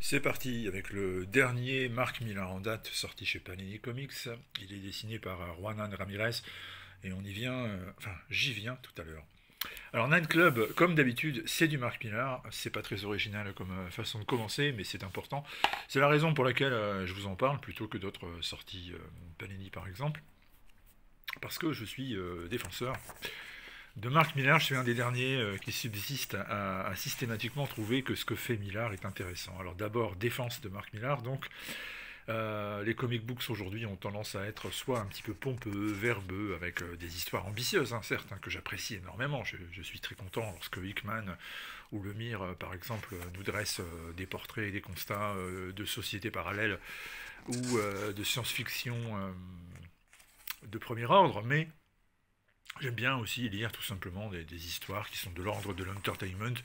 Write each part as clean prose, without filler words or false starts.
C'est parti avec le dernier Mark Millar en date sorti chez Panini Comics. Il est dessiné par Juanan Ramirez et on y vient, enfin j'y viens tout à l'heure. Alors Nine Club, comme d'habitude, c'est du Mark Millar. C'est pas très original comme façon de commencer, mais c'est important. C'est la raison pour laquelle je vous en parle plutôt que d'autres sorties Panini par exemple, parce que je suis défenseur de Mark Millar. Je suis un des derniers qui subsiste à systématiquement trouver que ce que fait Millar est intéressant. Alors d'abord, défense de Mark Millar. Donc les comic books aujourd'hui ont tendance à être soit un petit peu pompeux, verbeux, avec des histoires ambitieuses, hein, certes, hein, que j'apprécie énormément. Je suis très content lorsque Hickman ou Lemire, par exemple, nous dressent des portraits et des constats de sociétés parallèles ou de science-fiction de premier ordre, mais j'aime bien aussi lire tout simplement des histoires qui sont de l'ordre de l'entertainment,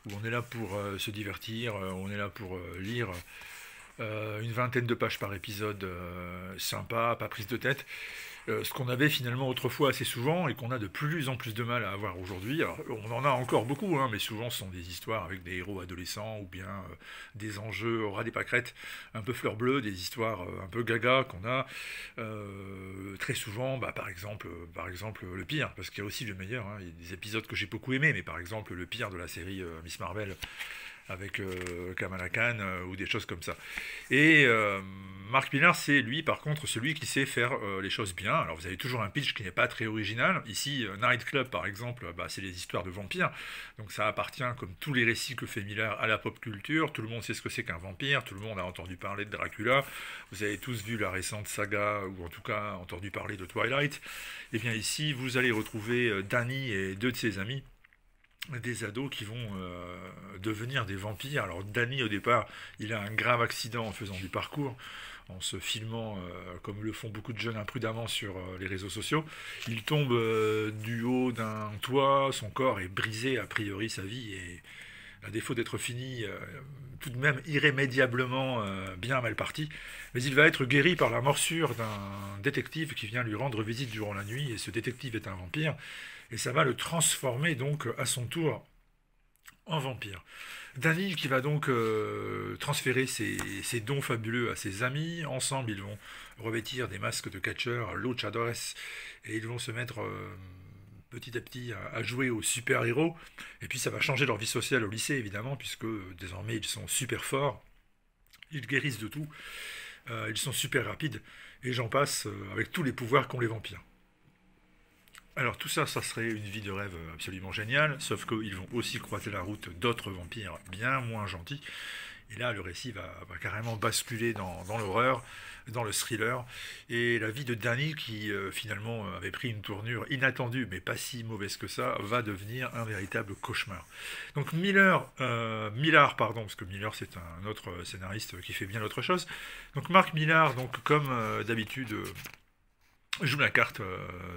où on est là pour se divertir, on est là pour lire une vingtaine de pages par épisode, sympa, pas prise de tête. Ce qu'on avait finalement autrefois assez souvent et qu'on a de plus en plus de mal à avoir aujourd'hui. Alors, on en a encore beaucoup, hein, mais souvent ce sont des histoires avec des héros adolescents ou bien des enjeux au ras des pâquerettes, un peu fleur bleue, des histoires un peu gaga qu'on a très souvent. Bah, par exemple, le pire, parce qu'il y a aussi le meilleur. Hein. Il y a des épisodes que j'ai beaucoup aimés, mais par exemple le pire de la série Miss Marvel avec Kamala Khan ou des choses comme ça. Et Mark Millar, c'est lui, par contre, celui qui sait faire les choses bien. Alors, vous avez toujours un pitch qui n'est pas très original. Ici, Night Club, par exemple, bah, c'est les histoires de vampires. Donc, ça appartient, comme tous les récits que fait Millar, à la pop culture. Tout le monde sait ce que c'est qu'un vampire. Tout le monde a entendu parler de Dracula. Vous avez tous vu la récente saga, ou en tout cas entendu parler de Twilight. Et bien ici, vous allez retrouver Danny et deux de ses amis, des ados qui vont devenir des vampires. Alors Danny au départ, il a un grave accident en faisant du parcours, en se filmant comme le font beaucoup de jeunes imprudemment sur les réseaux sociaux. Il tombe du haut d'un toit, son corps est brisé, a priori sa vie est, à défaut d'être fini, tout de même irrémédiablement bien mal parti. Mais il va être guéri par la morsure d'un détective qui vient lui rendre visite durant la nuit, et ce détective est un vampire, et ça va le transformer donc à son tour en vampire. Danny qui va donc transférer ses dons fabuleux à ses amis. Ensemble, ils vont revêtir des masques de catcheurs luchadores et ils vont se mettre petit à petit à jouer aux super-héros. Et puis ça va changer leur vie sociale au lycée, évidemment, puisque désormais ils sont super forts, ils guérissent de tout, ils sont super rapides, et j'en passe avec tous les pouvoirs qu'ont les vampires. Alors tout ça, ça serait une vie de rêve absolument géniale, sauf qu'ils vont aussi croiser la route d'autres vampires bien moins gentils. Et là, le récit va carrément basculer dans l'horreur, dans le thriller. Et la vie de Danny, qui finalement avait pris une tournure inattendue, mais pas si mauvaise que ça, va devenir un véritable cauchemar. Donc Millar, pardon, parce que Millar c'est un autre scénariste qui fait bien autre chose. Donc Mark Millar, donc comme d'habitude, joue la carte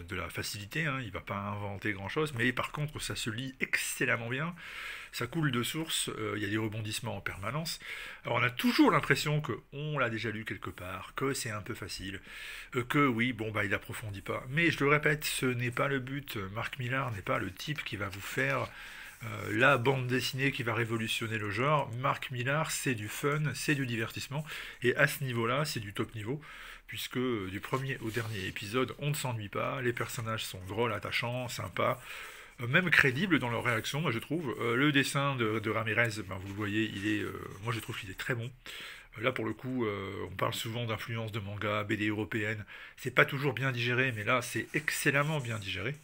de la facilité, hein, il va pas inventer grand chose, mais par contre ça se lit excellemment bien, ça coule de source, il y a des rebondissements en permanence. Alors on a toujours l'impression que on l'a déjà lu quelque part, que c'est un peu facile, que oui, bon bah il approfondit pas. Mais je le répète, ce n'est pas le but. Mark Millar n'est pas le type qui va vous faire la bande dessinée qui va révolutionner le genre. Mark Millar, c'est du fun, c'est du divertissement, et à ce niveau-là, c'est du top niveau, puisque du premier au dernier épisode, on ne s'ennuie pas, les personnages sont drôles, attachants, sympas, même crédibles dans leurs réactions, moi je trouve. Le dessin de Ramirez, ben, vous le voyez, moi je trouve qu'il est très bon. Là pour le coup, on parle souvent d'influence de manga, BD européenne, c'est pas toujours bien digéré, mais là c'est excellemment bien digéré.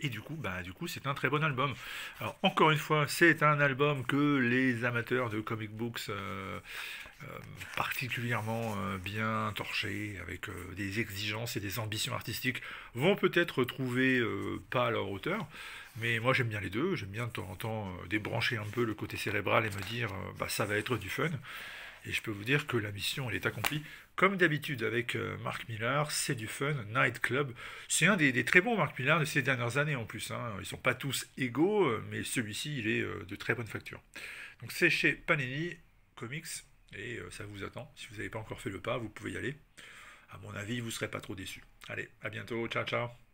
Et du coup, c'est un très bon album. Alors, encore une fois, c'est un album que les amateurs de comic books euh, particulièrement bien torchés, avec des exigences et des ambitions artistiques, vont peut-être trouver pas à leur hauteur. Mais moi, j'aime bien les deux. J'aime bien de temps en temps débrancher un peu le côté cérébral et me dire, bah, ça va être du fun. Et je peux vous dire que la mission, elle est accomplie. Comme d'habitude avec Mark Millar, c'est du fun. Night Club, c'est un des très bons Mark Millar de ces dernières années en plus. Hein. Ils sont pas tous égaux, mais celui-ci, il est de très bonne facture. Donc c'est chez Panini Comics, et ça vous attend. Si vous n'avez pas encore fait le pas, vous pouvez y aller. À mon avis, vous ne serez pas trop déçus. Allez, à bientôt, ciao ciao.